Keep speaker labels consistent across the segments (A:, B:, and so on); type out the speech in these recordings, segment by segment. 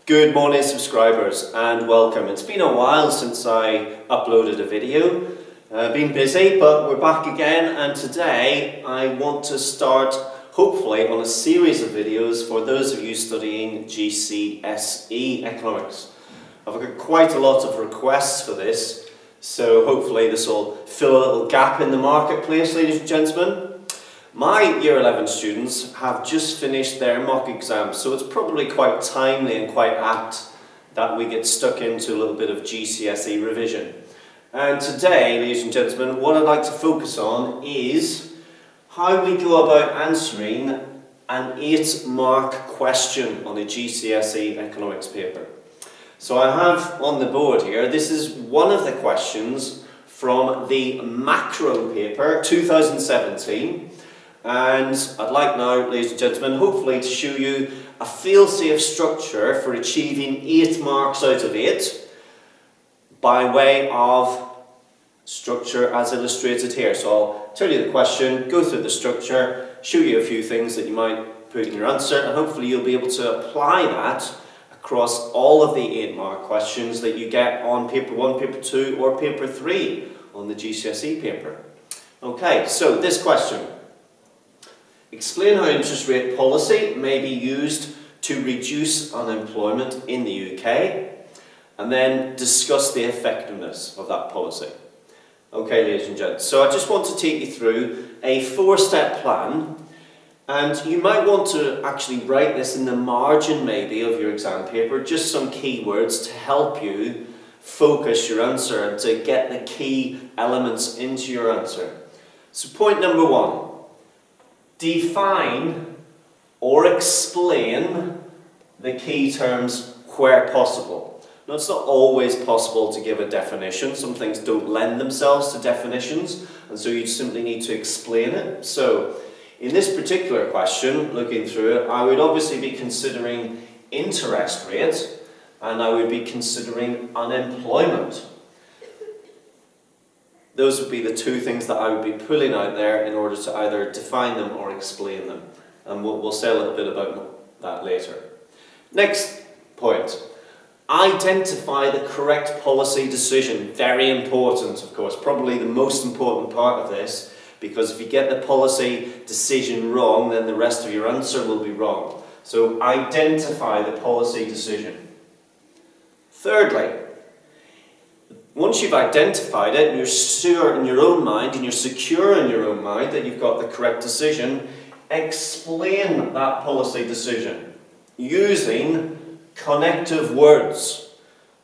A: Good morning subscribers and welcome. It's been a while since I uploaded a video. Been busy, but we're back again, and today I want to start hopefully on a series of videos for those of you studying GCSE economics. I've got quite a lot of requests for this, so hopefully this will fill a little gap in the marketplace, ladies and gentlemen. My Year 11 students have just finished their mock exams, so it's probably quite timely and quite apt that we get stuck into a little bit of GCSE revision. And today, ladies and gentlemen, what I'd like to focus on is how we go about answering an 8-mark question on a GCSE economics paper. So I have on the board here, this is one of the questions from the macro paper 2017. And I'd like now, ladies and gentlemen, hopefully to show you a fail-safe structure for achieving 8 marks out of 8 by way of structure as illustrated here. So I'll tell you the question, go through the structure, show you a few things that you might put in your answer, and hopefully you'll be able to apply that across all of the 8-mark questions that you get on paper 1, paper 2 or paper 3 on the GCSE paper. Okay, so this question. Explain how interest rate policy may be used to reduce unemployment in the UK, and then discuss the effectiveness of that policy. Okay, ladies and gents, so I just want to take you through a 4-step plan, and you might want to actually write this in the margin maybe of your exam paper, just some keywords to help you focus your answer and to get the key elements into your answer. So point number 1. Define or explain the key terms where possible. Now, it's not always possible to give a definition. Some things don't lend themselves to definitions, and so you simply need to explain it. So, in this particular question, looking through it, I would obviously be considering interest rate, and I would be considering unemployment. Those would be the two things that I would be pulling out there in order to either define them or explain them. And we'll say a little bit about that later. Next point. Identify the correct policy decision. Very important, of course. Probably the most important part of this, because if you get the policy decision wrong, then the rest of your answer will be wrong. So identify the policy decision. Thirdly, once you've identified it and you're sure in your own mind and you're secure in your own mind that you've got the correct decision, explain that policy decision using connective words.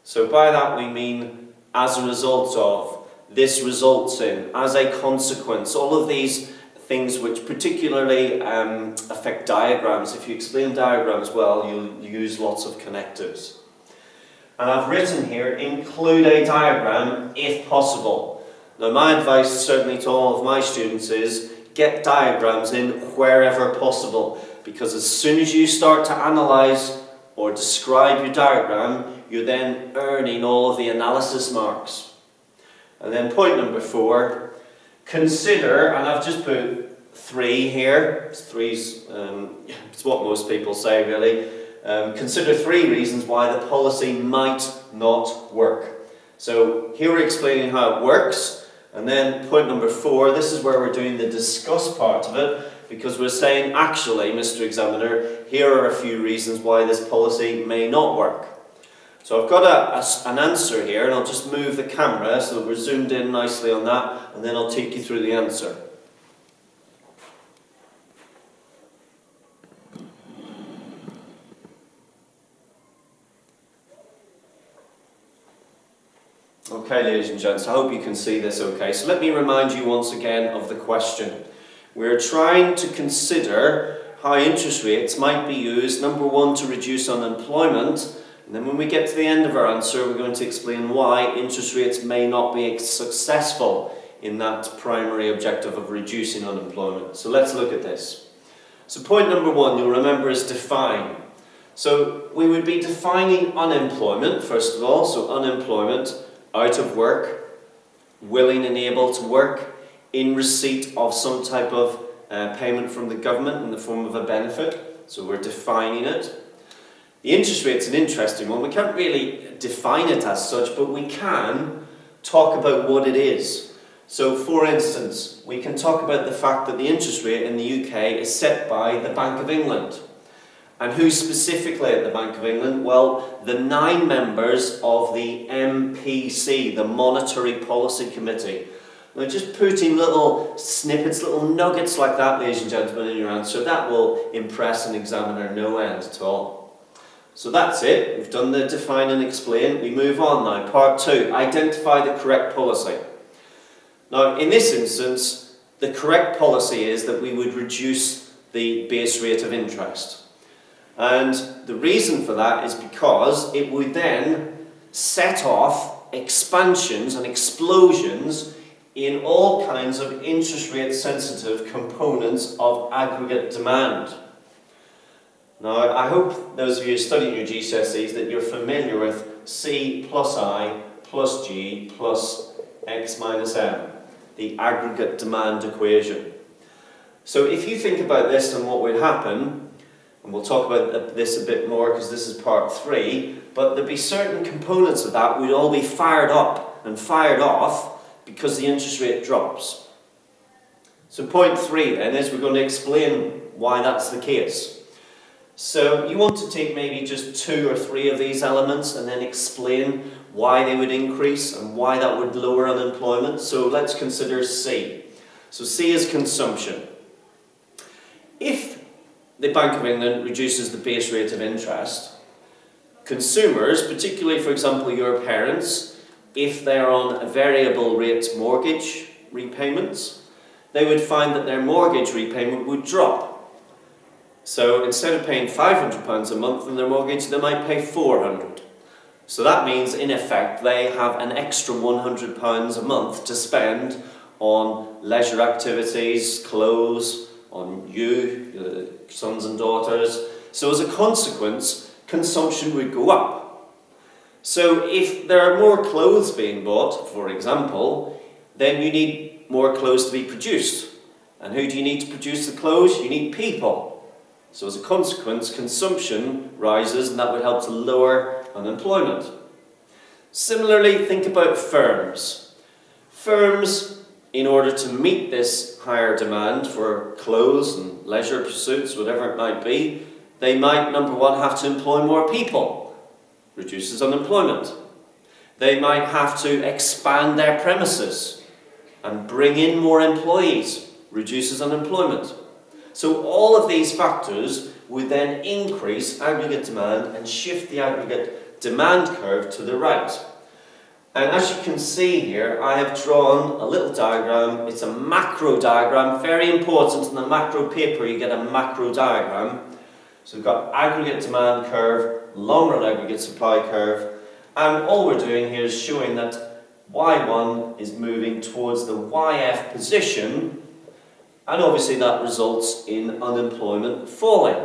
A: So by that we mean as a result of, this results in, as a consequence, all of these things which particularly affect diagrams. If you explain diagrams well, you'll use lots of connectives. And I've written here, include a diagram if possible. Now my advice certainly to all of my students is, get diagrams in wherever possible, because as soon as you start to analyse or describe your diagram, you're then earning all of the analysis marks. And then point number 4, consider, and I've just put 3 here, it's what most people say really. Consider 3 reasons why the policy might not work. So here we're explaining how it works, and then point number 4, this is where we're doing the discuss part of it, because we're saying, actually, Mr. Examiner, here are a few reasons why this policy may not work. So I've got an answer here, and I'll just move the camera so that we're zoomed in nicely on that, and then I'll take you through the answer. Okay, ladies and gents, I hope you can see this okay. So let me remind you once again of the question. We're trying to consider how interest rates might be used, number 1, to reduce unemployment, and then when we get to the end of our answer, we're going to explain why interest rates may not be successful in that primary objective of reducing unemployment. So let's look at this. So point number 1, you'll remember, is define. So we would be defining unemployment, first of all, so unemployment, out of work, willing and able to work, in receipt of some type of payment from the government in the form of a benefit. So we're defining it. The interest rate's an interesting one. We can't really define it as such, but we can talk about what it is. So, for instance, we can talk about the fact that the interest rate in the UK is set by the Bank of England. And who specifically at the Bank of England? Well, the 9 members of the MPC, the Monetary Policy Committee. Now, just putting little snippets, little nuggets like that, ladies and gentlemen, in your answer, that will impress an examiner no end at all. So that's it. We've done the define and explain. We move on now. Part 2, identify the correct policy. Now, in this instance, the correct policy is that we would reduce the base rate of interest. And the reason for that is because it would then set off expansions and explosions in all kinds of interest rate sensitive components of aggregate demand. Now, I hope those of you studying your GCSEs that you're familiar with C plus I plus G plus X minus M, the aggregate demand equation. So if you think about this and what would happen, and we'll talk about this a bit more because this is part 3, but there'd be certain components of that would all be fired up and fired off because the interest rate drops. So point 3 then is we're going to explain why that's the case. So you want to take maybe just 2 or 3 of these elements and then explain why they would increase and why that would lower unemployment. So let's consider C. So C is consumption. If the Bank of England reduces the base rate of interest, consumers, particularly for example your parents, if they're on a variable rate mortgage repayments, they would find that their mortgage repayment would drop. So instead of paying £500 a month on their mortgage, they might pay £400. So that means in effect they have an extra £100 a month to spend on leisure activities, clothes, on you, sons and daughters. So as a consequence, consumption would go up. So if there are more clothes being bought, for example, then you need more clothes to be produced. And who do you need to produce the clothes? You need people. So as a consequence, consumption rises and that would help to lower unemployment. Similarly, think about firms. Firms, in order to meet this higher demand for clothes and leisure pursuits, whatever it might be, they might, number 1, have to employ more people, reduces unemployment. They might have to expand their premises and bring in more employees, reduces unemployment. So all of these factors would then increase aggregate demand and shift the aggregate demand curve to the right. And as you can see here, I have drawn a little diagram. It's a macro diagram, very important in the macro paper, you get a macro diagram. So we've got aggregate demand curve, long run aggregate supply curve, and all we're doing here is showing that Y1 is moving towards the YF position, and obviously that results in unemployment falling.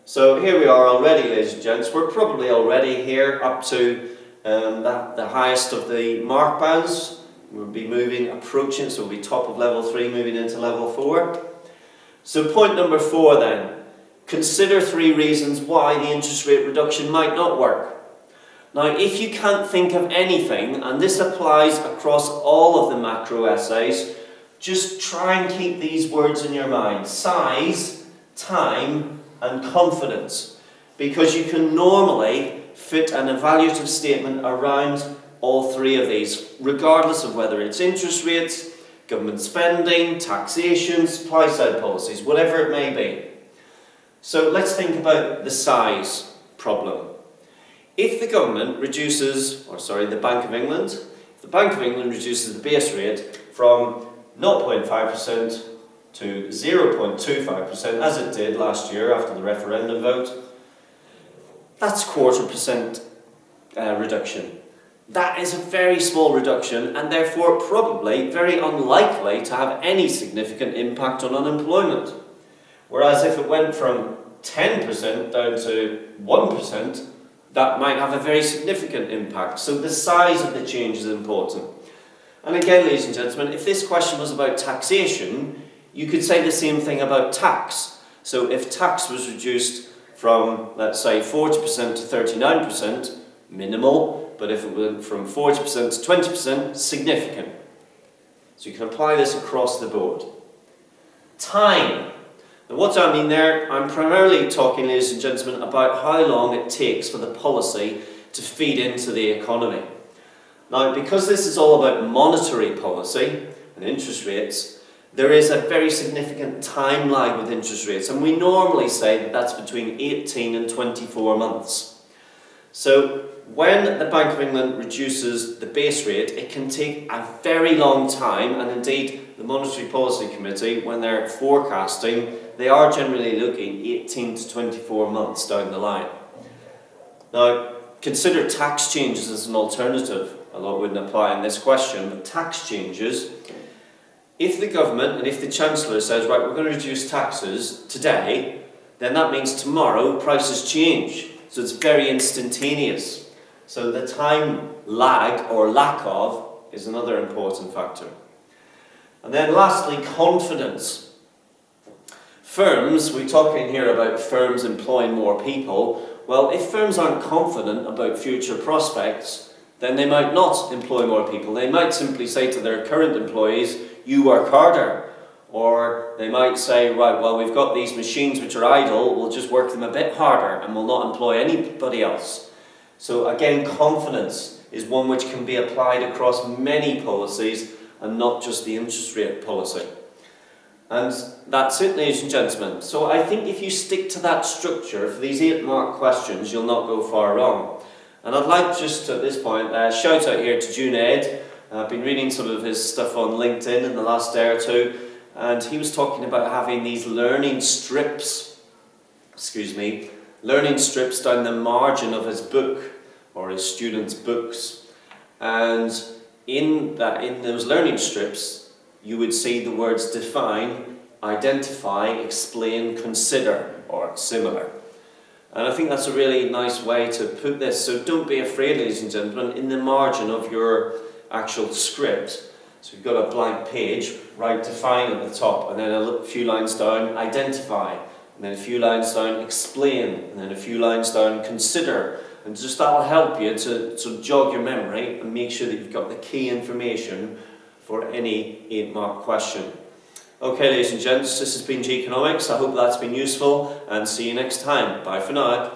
A: So here we are already, ladies and gents, we're probably already here up to the highest of the mark bands. We'll be moving, approaching, so we'll be top of level 3, moving into level 4. So point number 4 then, consider 3 reasons why the interest rate reduction might not work. Now if you can't think of anything, and this applies across all of the macro essays, just try and keep these words in your mind: size, time, and confidence. Because you can normally fit an evaluative statement around all 3 of these, regardless of whether it's interest rates, government spending, taxation, supply side policies, whatever it may be. So let's think about the size problem. If the government reduces, the Bank of England, if the Bank of England reduces the base rate from 0.5% to 0.25%, as it did last year after the referendum vote, that's 0.25% reduction. That is a very small reduction and therefore probably very unlikely to have any significant impact on unemployment. Whereas if it went from 10% down to 1%, that might have a very significant impact. So the size of the change is important. And again, ladies and gentlemen, if this question was about taxation, you could say the same thing about tax. So if tax was reduced from, let's say, 40% to 39%, minimal, but if it went from 40% to 20%, significant. So you can apply this across the board. Time. Now what do I mean there? I'm primarily talking, ladies and gentlemen, about how long it takes for the policy to feed into the economy. Now, because this is all about monetary policy and interest rates, there is a very significant time lag with interest rates, and we normally say that that's between 18 and 24 months. So when the Bank of England reduces the base rate, it can take a very long time, and indeed the Monetary Policy Committee, when they're forecasting, they are generally looking 18 to 24 months down the line. Now, consider tax changes as an alternative. A lot wouldn't apply in this question, but tax changes, if the government and if the Chancellor says, right, we're going to reduce taxes today, then that means tomorrow prices change. So it's very instantaneous. So the time lag or lack of is another important factor. And then lastly, confidence. Firms, we're talking here about firms employing more people. Well, if firms aren't confident about future prospects, then they might not employ more people. They might simply say to their current employees, you work harder. Or they might say, right, well, we've got these machines which are idle, we'll just work them a bit harder and we'll not employ anybody else. So again, confidence is one which can be applied across many policies and not just the interest rate policy. And that's it, ladies and gentlemen. So I think if you stick to that structure for these 8 mark questions, you'll not go far wrong. And I'd like just at this point, shout out here to Junaid. I've been reading some of his stuff on LinkedIn in the last day or two, and he was talking about having these learning strips down the margin of his book, or his students' books. And in those learning strips, you would see the words define, identify, explain, consider, or similar. And I think that's a really nice way to put this. So don't be afraid, ladies and gentlemen, in the margin of your actual script. So you've got a blank page, write define at the top, and then a few lines down, identify, and then a few lines down, explain, and then a few lines down, consider. And just that'll help you to jog your memory and make sure that you've got the key information for any 8 mark question. Okay, ladies and gents, this has been G Economics. I hope that's been useful, and see you next time. Bye for now.